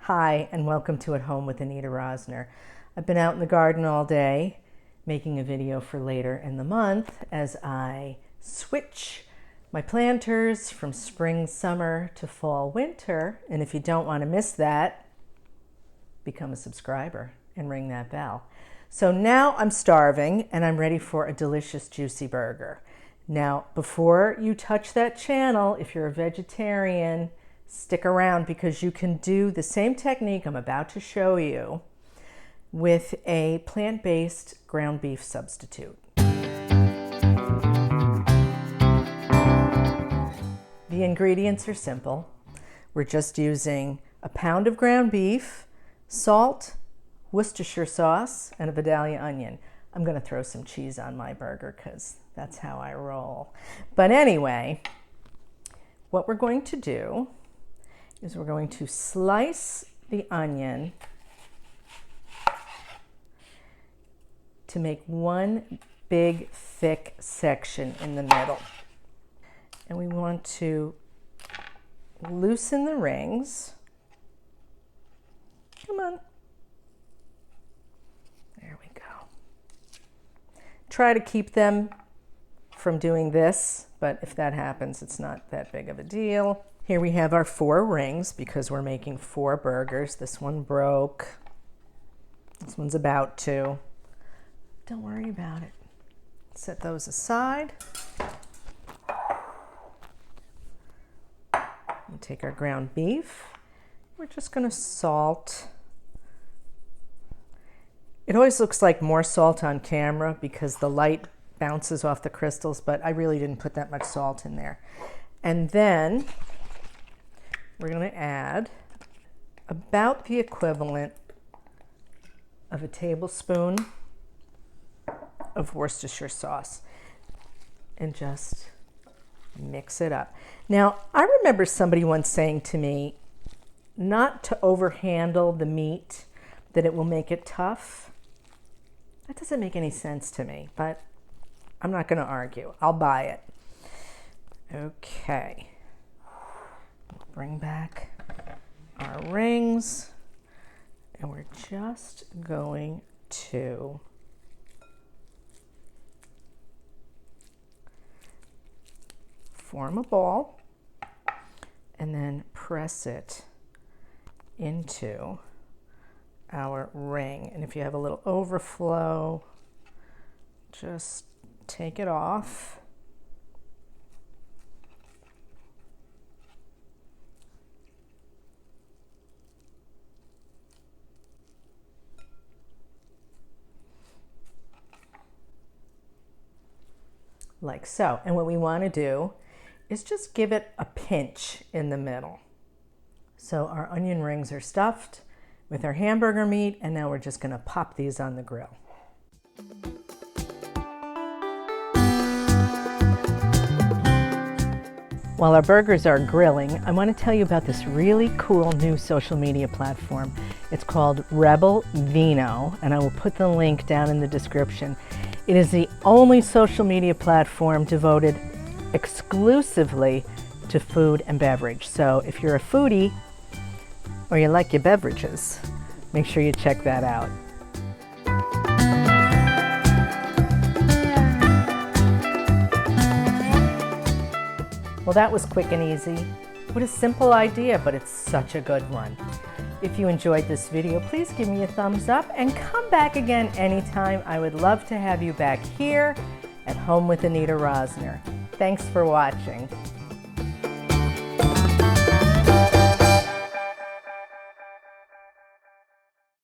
Hi, and welcome to At Home with Anita Rosner. I've been out in the garden all day making a video for later in the month as I switch my planters from spring, summer to fall, winter. And if you don't want to miss that, become a subscriber and ring that bell. So now I'm starving and I'm ready for a delicious, juicy burger. Now, before you touch that channel, if you're a vegetarian, stick around because you can do the same technique I'm about to show you with a plant-based ground beef substitute. The ingredients are simple. We're just using a pound of ground beef, salt, Worcestershire sauce, and a Vidalia onion. I'm going to throw some cheese on my burger because that's how I roll. But anyway, what we're going to do is we're going to slice the onion to make one big thick section in the middle. And we want to loosen the rings. Come on. There we go. Try to keep them from doing this, but if that happens, it's not that big of a deal. Here we have our 4 rings because we're making 4 burgers. This one broke. This one's about to. Don't worry about it. Set those aside. We take our ground beef. We're just going to salt. It always looks like more salt on camera because the light bounces off the crystals, but I really didn't put that much salt in there. And then we're going to add about the equivalent of a tablespoon of Worcestershire sauce and just mix it up. Now, I remember somebody once saying to me not to overhandle the meat, that it will make it tough. That doesn't make any sense to me, but I'm not going to argue. I'll buy it. Okay. Bring back our rings, and we're just going to form a ball and then press it into our ring. And if you have a little overflow, just take it off. Like so. And what we want to do is just give it a pinch in the middle. So our onion rings are stuffed with our hamburger meat, and now we're just going to pop these on the grill. While our burgers are grilling, I want to tell you about this really cool new social media platform. It's called Rebel Vino, and I will put the link down in the description. It is the only social media platform devoted exclusively to food and beverage. So if you're a foodie or you like your beverages, make sure you check that out. Well, that was quick and easy. What a simple idea, but it's such a good one. If you enjoyed this video, please give me a thumbs up and come back again anytime. I would love to have you back here at Home with Anita Rosner. Thanks for watching.